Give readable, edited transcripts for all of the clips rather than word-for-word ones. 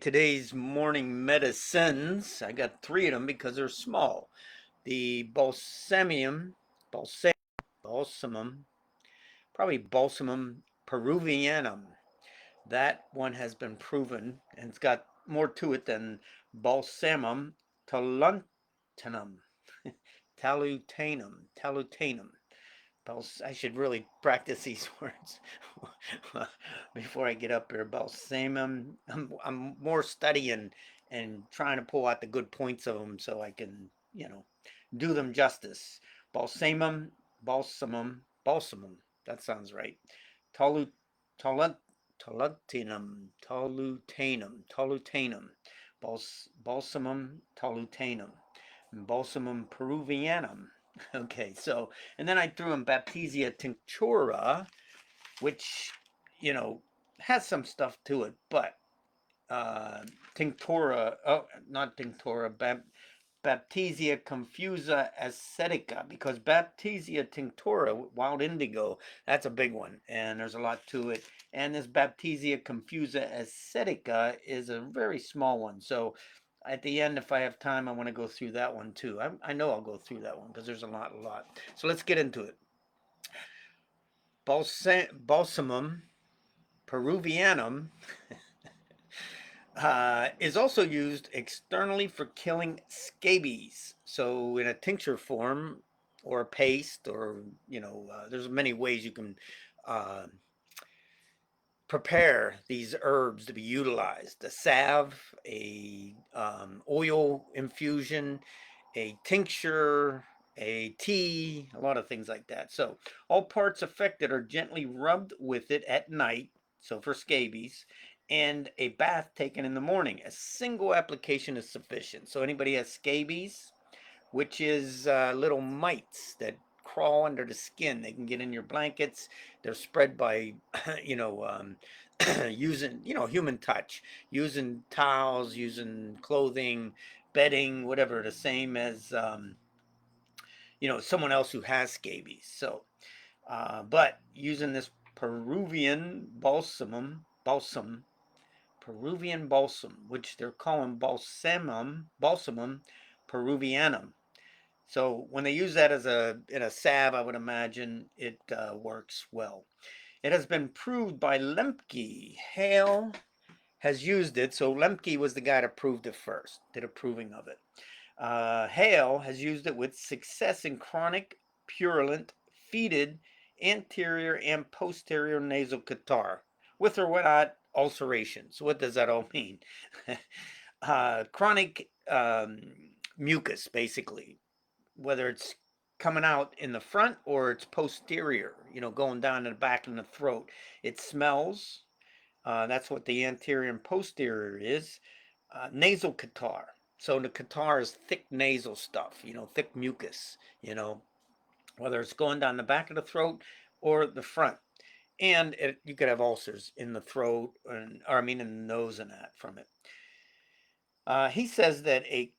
Today's morning medicines. I got three of them because they're small. The balsam, balsamum, probably Balsamum peruvianum. That one has been proven, and it's got more to it than Balsamum tolutanum, talutanum. I should really practice these words before I get up here. Balsamum. I'm more studying and trying to pull out the good points of them so I can, do them justice. Balsamum, balsamum. That sounds right. Tolu, tolut, tolutanum. Balsamum tolutanum. Balsamum peruvianum. Okay, so, and then I threw in Baptisia tinctura, which, you know, has some stuff to it, but tinctura, oh, not tinctura, Baptisia confusa acetica, because Baptisia tinctura, wild indigo, that's a big one, and there's a lot to it. And this Baptisia confusa acetica is a very small one. So at the end, if I have time, I want to go through that one too. I know I'll go through that one because there's a lot. So let's get into it. Balsamum peruvianum is also used externally for killing scabies. So in a tincture form or a paste, or there's many ways you can uh, prepare these herbs to be utilized. A salve, a oil infusion, a tincture, a tea, a lot of things like that. So all parts affected are gently rubbed with it at night, so for scabies, and a bath taken in the morning. A single application is sufficient. So anybody has scabies, which is little mites that crawl under the skin. They can get in your blankets. They're spread by, using, human touch, using towels, using clothing, bedding, whatever, the same as, someone else who has scabies. So, but using this Peruvian Peruvian balsam, which they're calling balsamum peruvianum. So when they use that as in a salve, I would imagine it works well. It has been proved by Lemke. Hale has used it. So Lemke was the guy that proved it first, did a proving of it. Hale has used it with success in chronic, purulent, fetid, anterior and posterior nasal catarrh, with or without ulcerations. What does that all mean? Chronic mucus, basically, whether it's coming out in the front or it's posterior, going down in the back in the throat. It smells. That's what the anterior and posterior is. Nasal catarrh. So the catarrh is thick nasal stuff, thick mucus, whether it's going down the back of the throat or the front. And you could have ulcers in the throat, in the nose and that from it. He says that a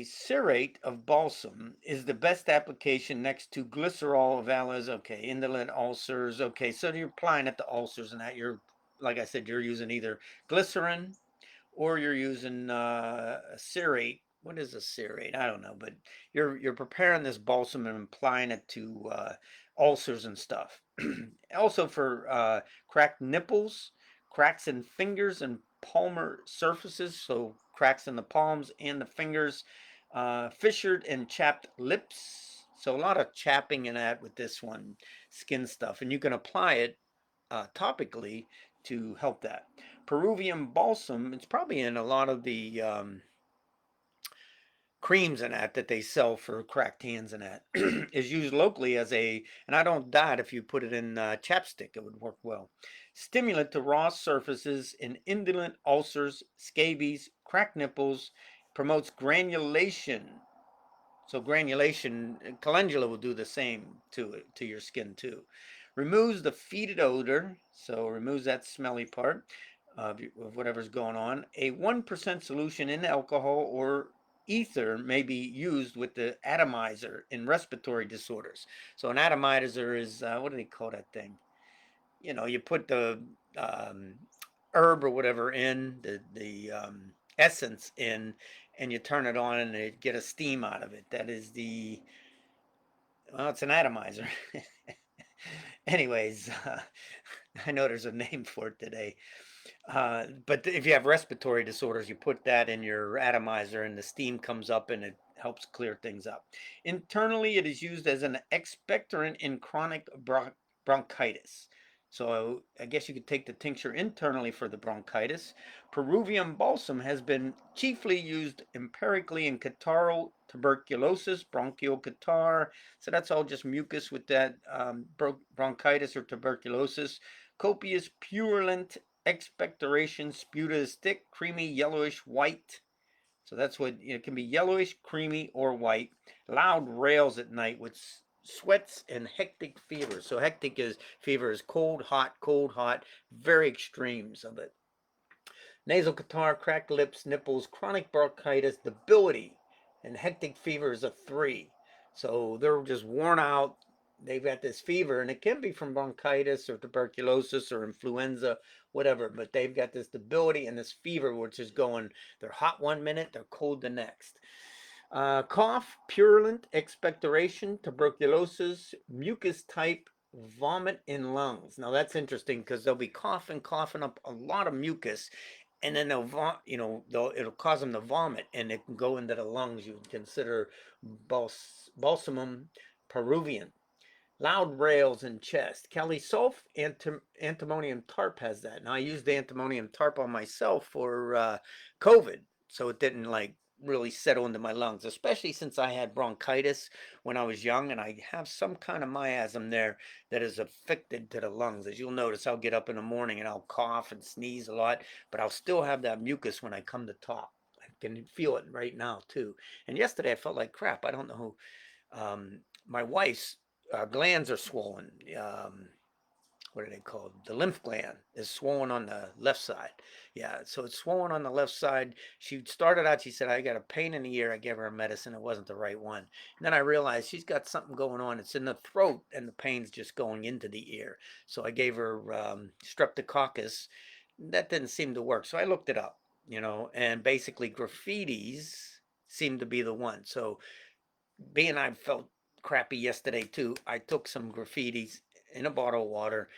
cerate of balsam is the best application next to glycerol of aloes. Okay, indolent ulcers. Okay, so you're applying it to ulcers and that. You're, like I said, you're using either glycerin or you're using a cerate. What is a cerate? I don't know, but you're preparing this balsam and applying it to ulcers and stuff. Also for cracked nipples, cracks in fingers and palmar surfaces, so cracks in the palms and the fingers, fissured and chapped lips. So a lot of chapping in that with this one, skin stuff, and you can apply it topically to help that. Peruvian balsam, it's probably in a lot of the creams and that they sell for cracked hands and that is used locally as and I don't doubt if you put it in chapstick, it would work well. Stimulant to raw surfaces in indolent ulcers, scabies, cracked nipples, promotes granulation. So granulation, calendula will do the same to your skin too. Removes the fetid odor, so removes that smelly part of whatever's going on. A 1% solution in alcohol or ether may be used with the atomizer in respiratory disorders. So an atomizer is, what do they call that thing? You put the herb or whatever in, the essence in, and you turn it on and it get a steam out of it. That is the, well, it's an atomizer. Anyways, I know there's a name for it today. But if you have respiratory disorders, you put that in your atomizer and the steam comes up and it helps clear things up. Internally, it is used as an expectorant in chronic bronchitis. So I guess you could take the tincture internally for the bronchitis. Peruvian balsam has been chiefly used empirically in catarrh, tuberculosis, bronchial catarrh. So that's all just mucus with that bronchitis or tuberculosis. Copious, purulent expectoration. Sputa is thick, creamy, yellowish, white. So that's what it can be: yellowish, creamy, or white. Loud rails at night with sweats and hectic fever. So hectic is fever is cold, hot, very extremes of it. Nasal catarrh, cracked lips, nipples, chronic bronchitis, debility, and hectic fever is a 3. So they're just worn out. They've got this fever, and it can be from bronchitis or tuberculosis or influenza, whatever, but they've got this debility and this fever, which is going, they're hot 1 minute, they're cold the next. Cough, purulent, expectoration, tuberculosis, mucus type, vomit in lungs. Now that's interesting because they'll be coughing up a lot of mucus, and then it'll cause them to vomit, and it can go into the lungs. You would consider Balsamum Peruvian. Loud rails in chest. Calisulf antimonium tarp has that. Now I used the antimonium tarp on myself for COVID, so it didn't like really settle into my lungs, especially since I had bronchitis when I was young, and I have some kind of miasm there that is affected to the lungs. As you'll notice, I'll get up in the morning and I'll cough and sneeze a lot, but I'll still have that mucus when I come to talk. I can feel it right now too. And yesterday I felt like crap. I don't know who. My wife's glands are swollen. What are they called? The lymph gland is swollen on the left side. Yeah, so it's swollen on the left side. She started out, she said, I got a pain in the ear. I gave her a medicine. It wasn't the right one. And then I realized she's got something going on. It's in the throat, and the pain's just going into the ear. So I gave her streptococcus. That didn't seem to work. So I looked it up, and basically graffitis seemed to be the one. So being I felt crappy yesterday too, I took some graffitis in a bottle of water,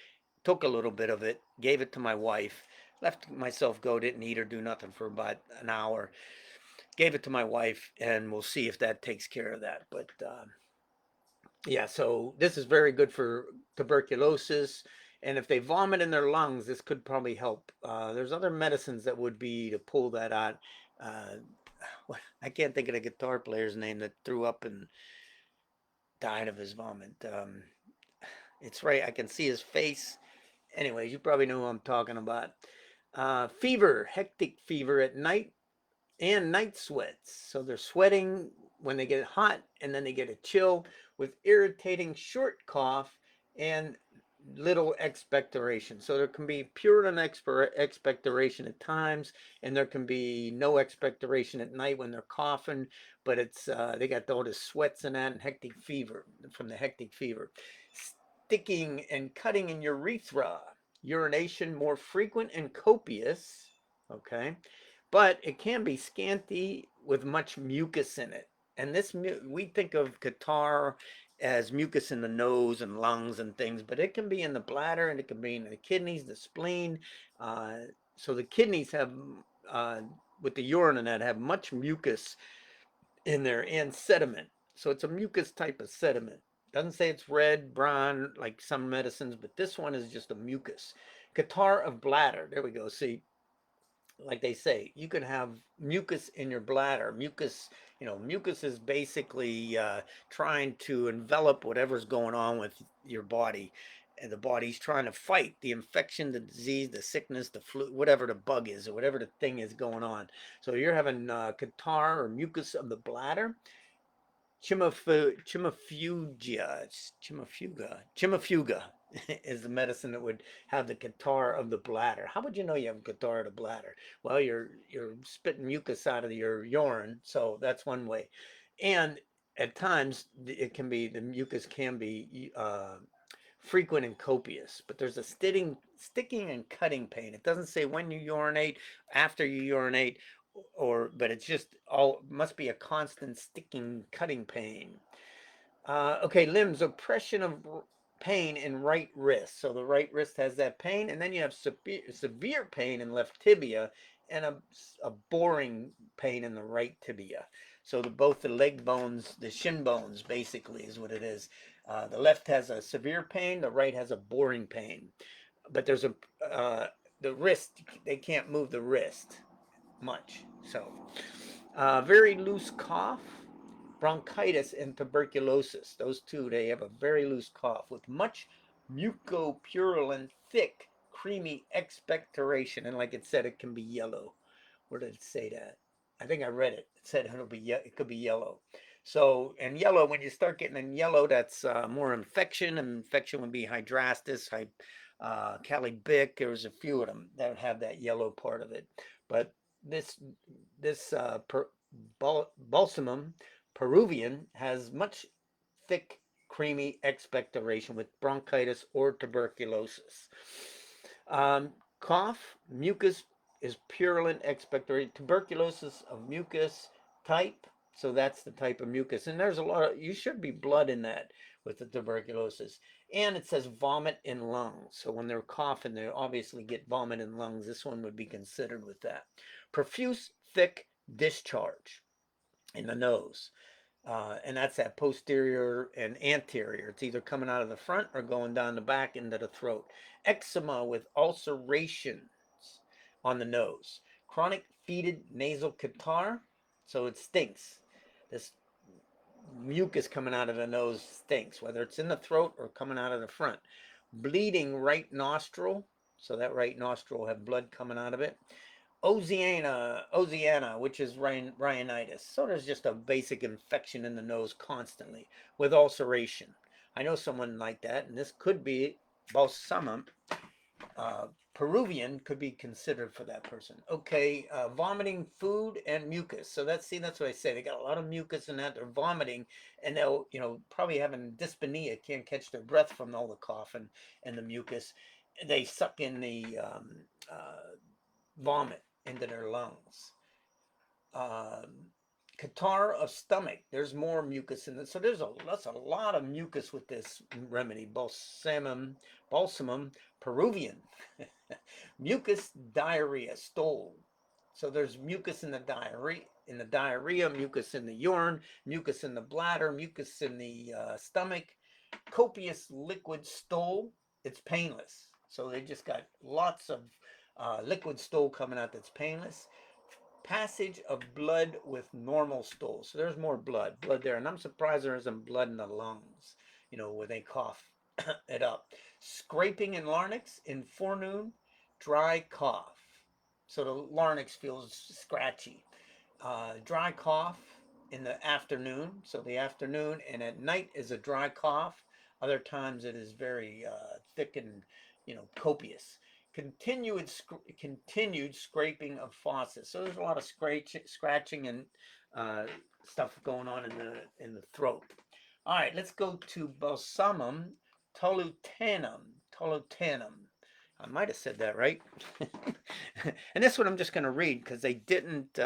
took a little bit of it, gave it to my wife, left myself go, didn't eat or do nothing for about an hour, gave it to my wife, and we'll see if that takes care of that. But yeah, so this is very good for tuberculosis. And if they vomit in their lungs, this could probably help. There's other medicines that would be to pull that out. Uh, I can't think of the guitar player's name that threw up and died of his vomit. It's right. I can see his face. Anyways, you probably know who I'm talking about. Fever, hectic fever at night, and night sweats. So they're sweating when they get hot, and then they get a chill with irritating short cough and little expectoration. So there can be purulent expectoration at times, and there can be no expectoration at night when they're coughing, but it's they got all the sweats and that and hectic fever from the hectic fever. Sticking and cutting in urethra, urination more frequent and copious, okay, but it can be scanty with much mucus in it. And this, we think of catarrh as mucus in the nose and lungs and things, but it can be in the bladder and it can be in the kidneys, the spleen. Uh, so the kidneys have, uh, with the urine in that, have much mucus in there and sediment. So it's a mucus type of sediment. Doesn't say it's red, brown like some medicines, but this one is just a mucus. Catarrh of bladder. There we go. See, like they say, you can have mucus in your bladder. Mucus is basically trying to envelop whatever's going on with your body. And the body's trying to fight the infection, the disease, the sickness, the flu, whatever the bug is, or whatever the thing is going on. So you're having catarrh or mucus of the bladder. Chimafuga is the medicine that would have the catarrh of the bladder. How would you know you have catarrh of the bladder? Well, you're spitting mucus out of your urine, so that's one way. And at times, it can be the mucus can be frequent and copious, but there's a sticking and cutting pain. It doesn't say when you urinate, after you urinate, but it's just all must be a constant sticking, cutting pain. Okay, limbs, oppression of pain in right wrist. So the right wrist has that pain, and then you have severe pain in left tibia and a boring pain in the right tibia. So both the leg bones, the shin bones, basically, is what it is. The left has a severe pain, the right has a boring pain. But there's the wrist, they can't move the wrist much. So, very loose cough, bronchitis, and tuberculosis. Those two, they have a very loose cough with much mucopurulent, thick, creamy expectoration. And like it said, it can be yellow. Where did it say that? I think I read it. It said it could be yellow. So, and yellow, when you start getting in yellow, that's more infection. And infection would be hydrastis, calibic. There's a few of them that would have that yellow part of it. But this this balsamum Peruvian has much thick, creamy expectoration with bronchitis or tuberculosis. Cough, mucus is purulent expectorate. Tuberculosis of mucus type. So that's the type of mucus. And there's a lot of, you should be blood in that with the tuberculosis. And it says vomit in lungs. So when they're coughing, they obviously get vomit in lungs. This one would be considered with that. Profuse, thick discharge in the nose. And that's that posterior and anterior. It's either coming out of the front or going down the back into the throat. Eczema with ulcerations on the nose. Chronic fetid nasal catarrh, so it stinks. This mucus coming out of the nose stinks, whether it's in the throat or coming out of the front. Bleeding right nostril, so that right nostril will have blood coming out of it. Oceana, which is rhinitis. So there's just a basic infection in the nose constantly with ulceration. I know someone like that, and this could be balsamum. Peruvian could be considered for that person. Okay, vomiting food and mucus. So that's what I say. They got a lot of mucus in that. They're vomiting, and they'll probably having dyspnea, can't catch their breath from all the coughing and the mucus. They suck in the vomit into their lungs. Catarrh of stomach. There's more mucus in it. So that's a lot of mucus with this remedy. Balsamum Peruvian. Mucus diarrhea, stool. So there's mucus in the diarrhea, mucus in the urine, mucus in the bladder, mucus in the stomach, copious liquid stool. It's painless. So they just got lots of liquid stool coming out that's painless. Passage of blood with normal stool. So there's more blood there. And I'm surprised there isn't blood in the lungs, where they cough it up. Scraping in larynx in forenoon, dry cough. So the larynx feels scratchy. Dry cough in the afternoon. So the afternoon and at night is a dry cough. Other times it is very thick and copious. Continued scraping of faucets. So there's a lot of scratching and stuff going on in the throat. All right, let's go to Balsamum Tolutanum. I might have said that right. And this one I'm just going to read because they didn't,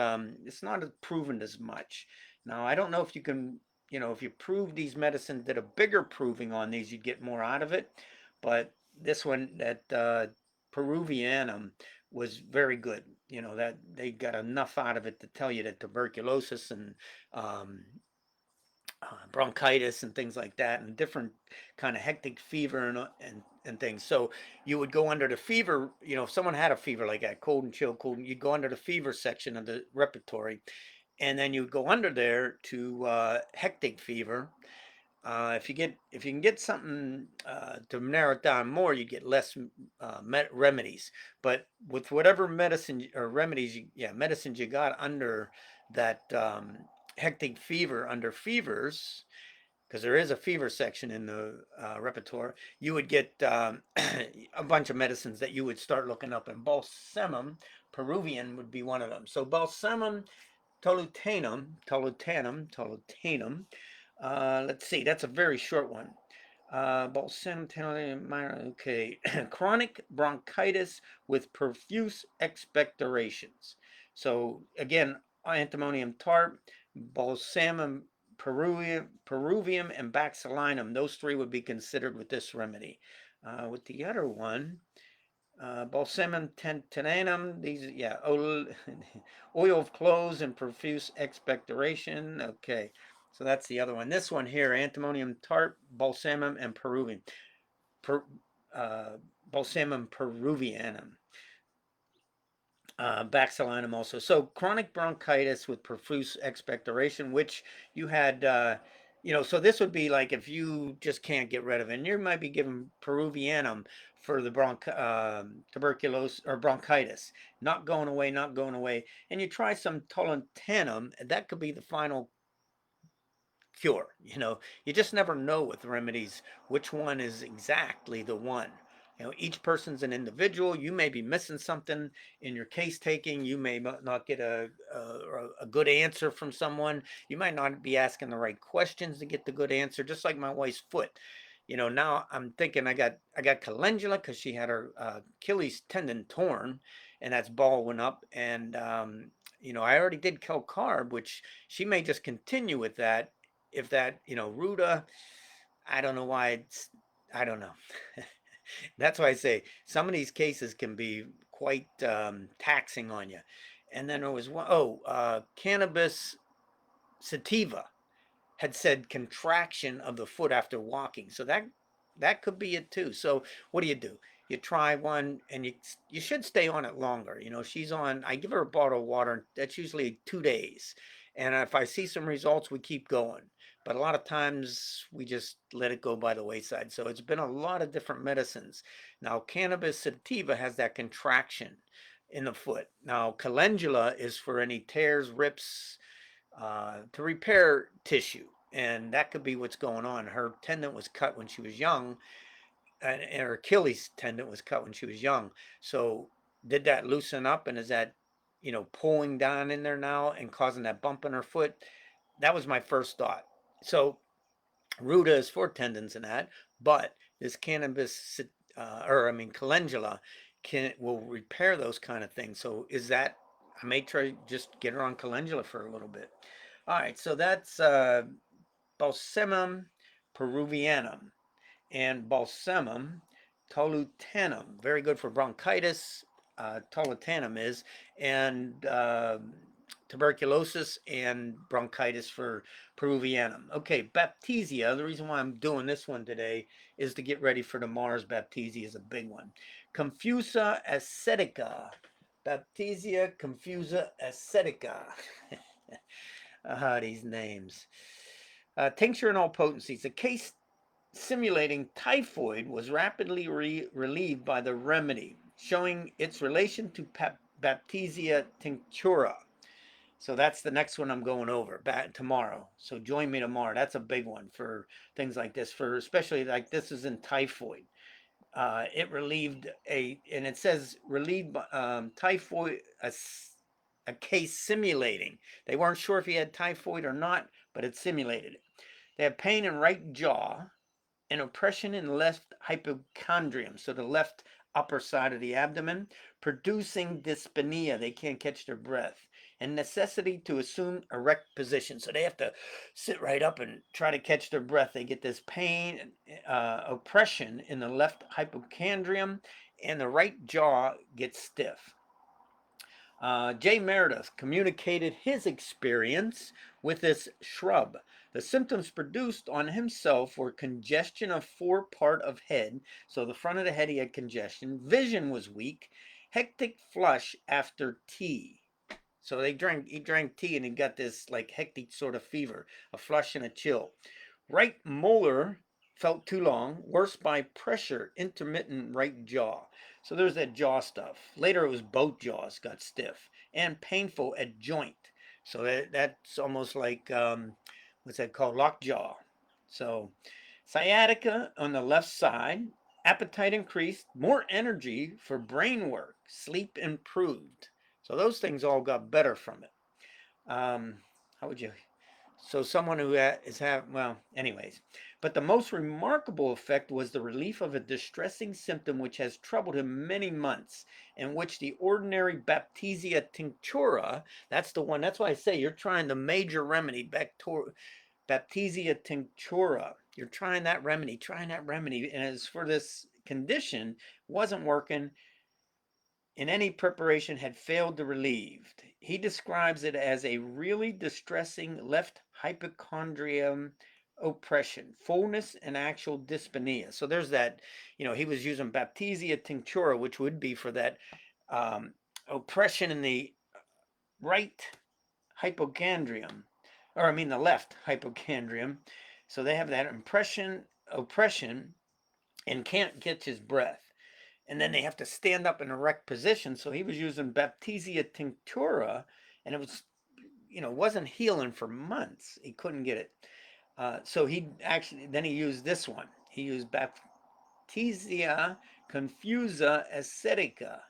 it's not proven as much. Now, I don't know if you can, if you prove these medicines, did a bigger proving on these, you'd get more out of it. But this one, that Peruvianum, was very good. That they got enough out of it to tell you that tuberculosis and bronchitis and things like that, and different kind of hectic fever and things. So you would go under the fever, if someone had a fever like that, cold and chill, you'd go under the fever section of the repertory, and then you'd go under there to hectic fever. If you can get something to narrow it down more, you get less remedies. But with whatever medicine or remedies, medicines you got under that hectic fever, under fevers, because there is a fever section in the repertoire, you would get a bunch of medicines that you would start looking up. And Balsamum Peruvian would be one of them. So Balsamum Tolutanum. Let's see, that's a very short one. Balsamum, okay. Chronic bronchitis with profuse expectorations. So again, antimonium tart, balsamum peruvium, and baxillinum. Those three would be considered with this remedy. With the other one, Balsamum tenanum, these, yeah, oil of cloves and profuse expectoration. Okay, so that's the other one. This one here, antimonium tart, balsamum, and Peruvian. Per, uh, Balsamum peruvianum. Baxillinum also. So chronic bronchitis with profuse expectoration, which you had, so this would be like if you just can't get rid of it, and you might be given Peruvianum for the tuberculosis or bronchitis, not going away, not going away, and you try some Tolutanum, that could be the final cure. You just never know with remedies which one is exactly the one. Each person's an individual. You may be missing something in your case taking. You may not get a good answer from someone. You might not be asking the right questions to get the good answer. Just like my wife's foot. Now I'm thinking I got calendula because she had her Achilles tendon torn, and that's balling up. And I already did Calcarb, which she may just continue with that. If that, Ruta, I don't know why I don't know. That's why I say some of these cases can be quite taxing on you. And then there was one, cannabis sativa had said contraction of the foot after walking. So that could be it too. So what do? You try one, and you should stay on it longer. She's on. I give her a bottle of water. That's usually 2 days, and if I see some results, we keep going. But a lot of times we just let it go by the wayside. So it's been a lot of different medicines. Now cannabis sativa has that contraction in the foot. Now calendula is for any tears, rips, to repair tissue. And that could be what's going on. Her tendon was cut when she was young, and her Achilles tendon was cut when she was young. So did that loosen up, and is that, pulling down in there now and causing that bump in her foot? That was my first thought. So Ruta is for tendons and that, but this cannabis, calendula, will repair those kind of things. So is that, I may try just get her on calendula for a little bit. All right, so that's Balsamum peruvianum and Balsamum tolutanum. Very good for bronchitis. Tolutanum is, and tuberculosis and bronchitis for Peruvianum. Okay, Baptisia. The reason why I'm doing this one today is to get ready for tomorrow's Baptisia is a big one. Confusa acetica. Baptisia Confusa acetica. These names. Tincture in all potencies. A case simulating typhoid was rapidly relieved by the remedy, showing its relation to Baptisia tinctura. So that's the next one I'm going over tomorrow. So join me tomorrow. That's a big one for things like this, for especially like this is in typhoid. It relieved and it says relieved typhoid, a case simulating. They weren't sure if he had typhoid or not, but it simulated it. They had pain in right jaw and oppression in left hypochondrium, so the left upper side of the abdomen, producing dyspnea. They can't catch their breath. And necessity to assume erect position. So they have to sit right up and try to catch their breath. They get this pain, oppression in the left hypochondrium, and the right jaw gets stiff. Jay Meredith communicated his experience with this shrub. The symptoms produced on himself were congestion of forepart of head, so the front of the head he had congestion, vision was weak, hectic flush after tea. So he drank tea and he got this like hectic sort of fever, a flush and a chill. Right molar felt too long, worse by pressure, intermittent right jaw. So there's that jaw stuff. Later it was both jaws got stiff and painful at joint. So that's almost like, what's that called? Lockjaw. So sciatica on the left side, appetite increased, more energy for brain work, sleep improved. So those things all got better from it. How would you So someone who is well, anyways. But the most remarkable effect was the relief of a distressing symptom which has troubled him many months, in which the ordinary Baptisia tinctura, that's the one, that's why I say you're trying the major remedy, Baptisia tinctura. You're trying that remedy. And as for this condition, wasn't working, in any preparation had failed to relieve. He describes it as a really distressing left hypochondrium oppression, fullness, and actual dyspnea. So there's that, he was using Baptisia tinctura, which would be for that um, oppression in the right hypochondrium, or I mean the left hypochondrium. So they have that oppression, and can't catch his breath, and then they have to stand up in a erect position. So he was using Baptisia tinctura, and it was, wasn't healing for months. He couldn't get it. So he used this one. He used Baptisia Confusa Acetica.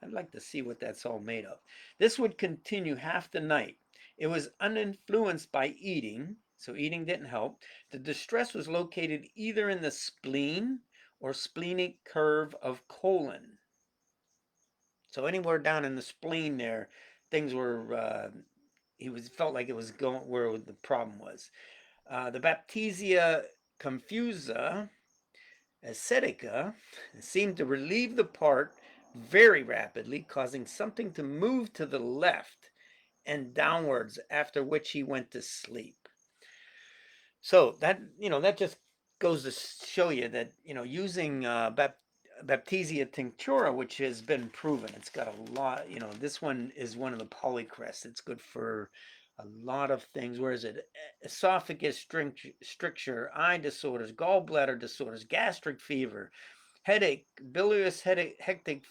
I'd like to see what that's all made of. This would continue half the night. It was uninfluenced by eating, so eating didn't help. The distress was located either in the spleen or splenic curve of colon. So anywhere down in the spleen there, things were. He felt like it was going where the problem was. The Baptisia Confusa Acetica seemed to relieve the part very rapidly, causing something to move to the left and downwards, after which he went to sleep. So that just goes to show you that using Baptisia tinctura, which has been proven, it's got a lot. This one is one of the polycrests. It's good for a lot of things. Where is it? Esophagus stricture, eye disorders, gallbladder disorders, gastric fever, headache, bilious, hectic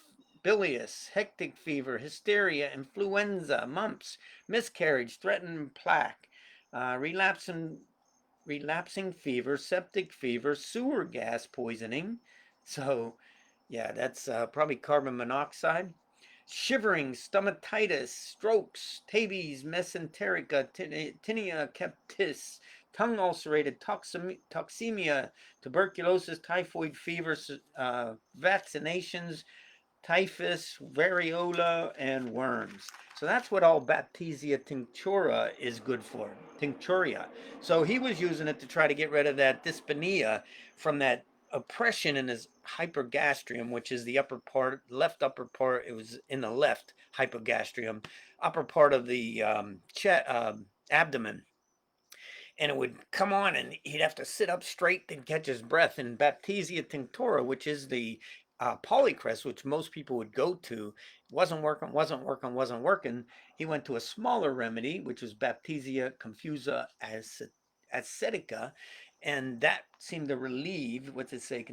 fever, hysteria, influenza, mumps, miscarriage, threatened plaque, relapsing fever, septic fever, sewer gas poisoning. So, yeah, that's probably carbon monoxide. Shivering, stomatitis, strokes, tabes, mesenterica, tinea captis, tongue ulcerated, toxemia, tuberculosis, typhoid fever, vaccinations, typhus, variola, and worms. So that's what all Baptisia tinctura is good for, tincturia. So he was using it to try to get rid of that dyspnea from that oppression in his hypergastrium, which is the upper part, left upper part. It was in the left hypogastrium, upper part of the abdomen, and it would come on, and he'd have to sit up straight and catch his breath. And Baptisia tinctura, which is the polycrest, which most people would go to, wasn't working. He went to a smaller remedy, which was Baptisia Confusa Acetica, and that seemed to relieve. What's it say?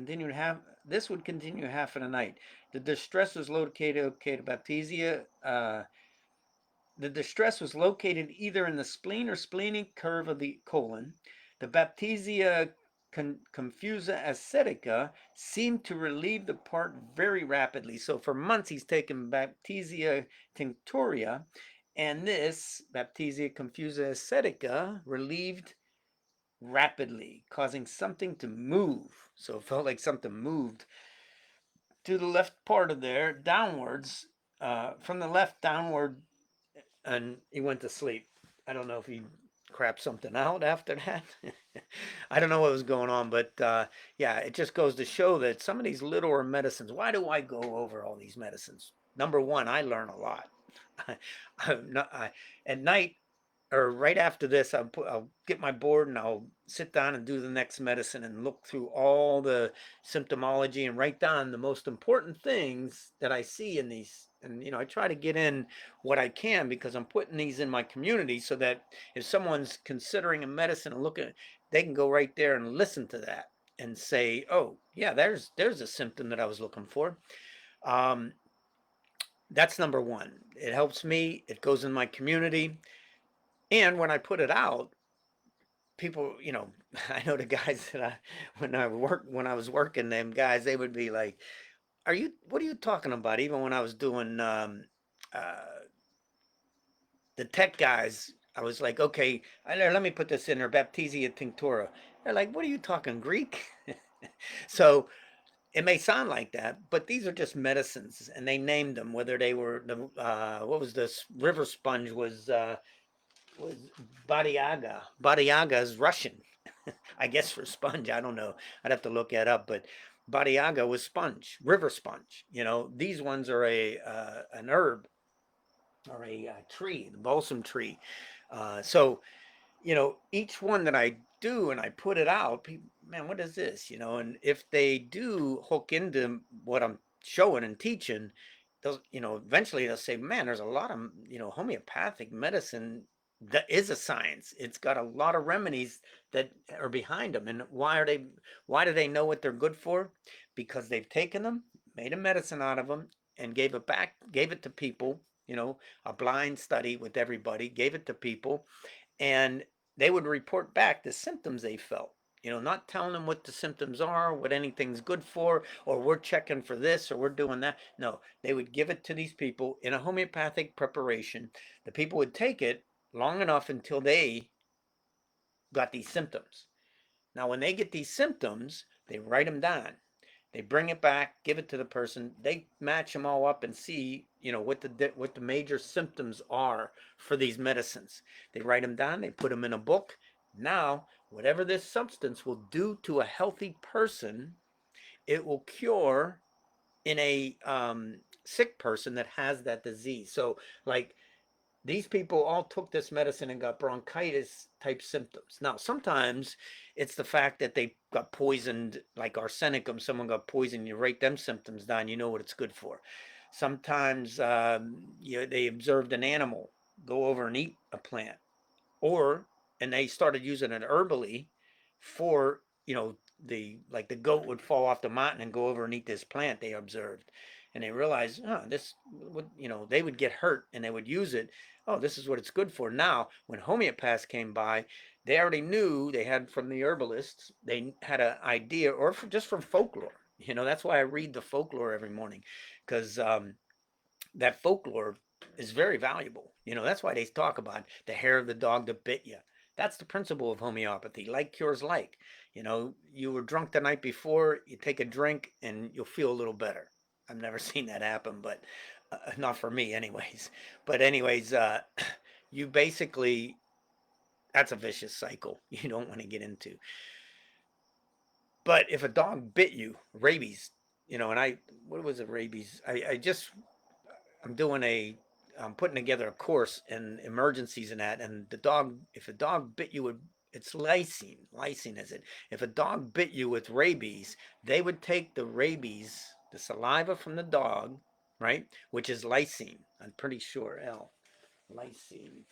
This would continue half of the night. The distress was located. Okay, to Baptisia. The distress was located either in the spleen or splenic curve of the colon. The Baptisia Confusa Acetica seemed to relieve the part very rapidly. So for months he's taken Baptisia tinctoria, and this Baptisia Confusa Acetica relieved rapidly, causing something to move. So it felt like something moved to the left part of there, downwards, from the left downward, and he went to sleep. I don't know if he crapped something out after that. I don't know what was going on, but yeah, it just goes to show that some of these littler medicines. Why do I go over all these medicines? Number one, I learn a lot. At night, or right after this, I'll get my board and I'll sit down and do the next medicine and look through all the symptomology and write down the most important things that I see in these. And I try to get in what I can, because I'm putting these in my community so that if someone's considering a medicine and looking, they can go right there and listen to that and say, "Oh, yeah, there's a symptom that I was looking for." Um, that's number one. It helps me. It goes in my community. And when I put it out, people, I know the guys that when I was working, them guys, they would be like, what are you talking about? Even when I was doing, uh, the tech guys, I was like, okay, let me put this in there, Baptisia tinctura. They're like, what are you talking Greek? So it may sound like that, but these are just medicines, and they named them. Whether they were the what was this river sponge was Badiaga. Badiaga is Russian, I guess, for sponge. I don't know. I'd have to look that up, but Badiaga was sponge, river sponge. You know, these ones are a an herb or a tree, the balsam tree. So each one that I do and I put it out, people, man, what is this? And if they do hook into what I'm showing and teaching, they'll, eventually they'll say, man, there's a lot of, homeopathic medicine that is a science. It's got a lot of remedies that are behind them. And why do they know what they're good for? Because they've taken them, made a medicine out of them, and gave it to people, a blind study with everybody, gave it to people, and they would report back the symptoms they felt. Not telling them what the symptoms are, what anything's good for, or we're checking for this, or we're doing that. No, they would give it to these people in a homeopathic preparation. The people would take it long enough until they got these symptoms. Now, when they get these symptoms, they write them down. They bring it back, give it to the person. They match them all up and see, what the major symptoms are for these medicines. They write them down. They put them in a book. Now, whatever this substance will do to a healthy person, it will cure in a sick person that has that disease. So, like, these people all took this medicine and got bronchitis type symptoms. Now, sometimes it's the fact that they got poisoned, like arsenicum. Someone got poisoned. You write them symptoms down. You know what it's good for. Sometimes they observed an animal go over and eat a plant, and they started using it herbally for the goat would fall off the mountain and go over and eat this plant they observed, and they realized, this would, they would get hurt and they would use it. Oh, this is what it's good for. Now when homeopaths came by, they already knew, they had from the herbalists, they had an idea, or just from folklore. That's why I read the folklore every morning, because that folklore is very valuable. That's why they talk about the hair of the dog that bit you. That's the principle of homeopathy. Like cures like. You were drunk the night before, you take a drink and you'll feel a little better. I've never seen that happen, but not for me, anyways. But, anyways, you basically, that's a vicious cycle you don't want to get into. But if a dog bit you, rabies, what was it, rabies? I'm doing I'm putting together a course in emergencies and that, and if a dog bit you with, it's lysine is it? If a dog bit you with rabies, they would take the saliva from the dog, right, which is lysine. I'm pretty sure, lysine,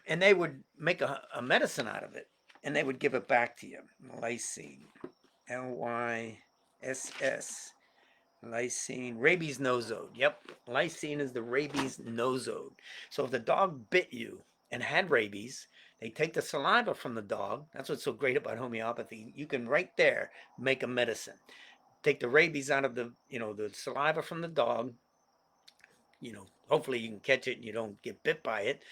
and they would make a medicine out of it, and they would give it back to you. Lysine, Lyss. Lysine, rabies nosode. Yep, lysine is the rabies nosode. So if the dog bit you and had rabies, they take the saliva from the dog. That's what's so great about homeopathy. You can right there make a medicine. Take the rabies out of the saliva from the dog. Hopefully you can catch it and you don't get bit by it,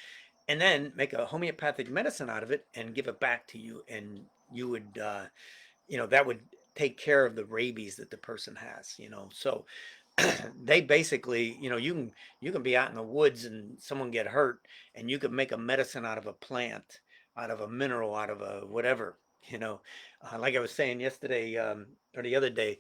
and then make a homeopathic medicine out of it and give it back to you, and you would that would take care of the rabies that the person has. So they basically, you can be out in the woods and someone get hurt, and you can make a medicine out of a plant, out of a mineral, out of a whatever. Like I was saying yesterday, or the other day,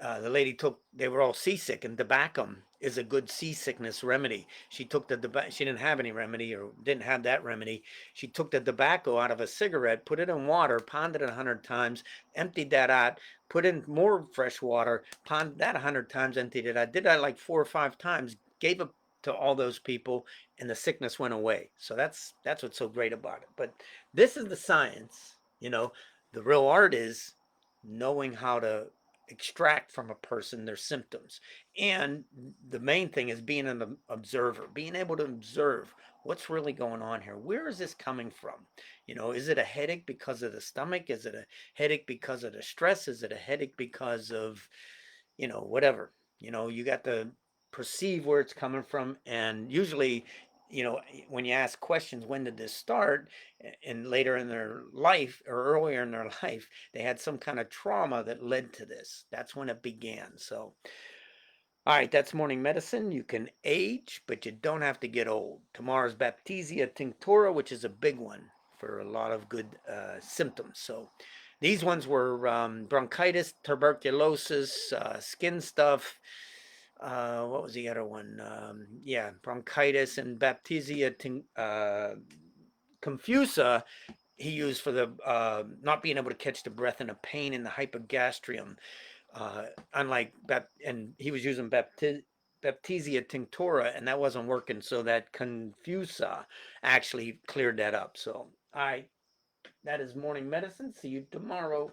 the lady they were all seasick, and tobacco is a good seasickness remedy. She took she didn't have any remedy, or didn't have that remedy. She took the tobacco out of a cigarette, put it in water, pounded it 100 times, emptied that out, put in more fresh water, pounded that 100 times, emptied it out. Did that like 4 or 5 times, gave it to all those people, and the sickness went away. So that's what's so great about it. But this is the science. The real art is knowing how to extract from a person their symptoms. And the main thing is being an observer, being able to observe what's really going on here. Where is this coming from? Is it a headache because of the stomach? Is it a headache because of the stress? Is it a headache because of, whatever? You got to perceive where it's coming from. And usually you know, when you ask questions, when did this start? And later in their life or earlier in their life, they had some kind of trauma that led to this. That's when it began. So, all right, that's morning medicine. You can age, but you don't have to get old. Tomorrow's Baptisia tinctura, which is a big one for a lot of good symptoms. So, these ones were bronchitis, tuberculosis, skin stuff. What was the other one? Yeah, bronchitis and Baptisia confusa. He used for the not being able to catch the breath and a pain in the hypogastrium. Unlike and he was using Baptisia tinctura, and that wasn't working. So that confusa actually cleared that up. So, all right, that is morning medicine. See you tomorrow.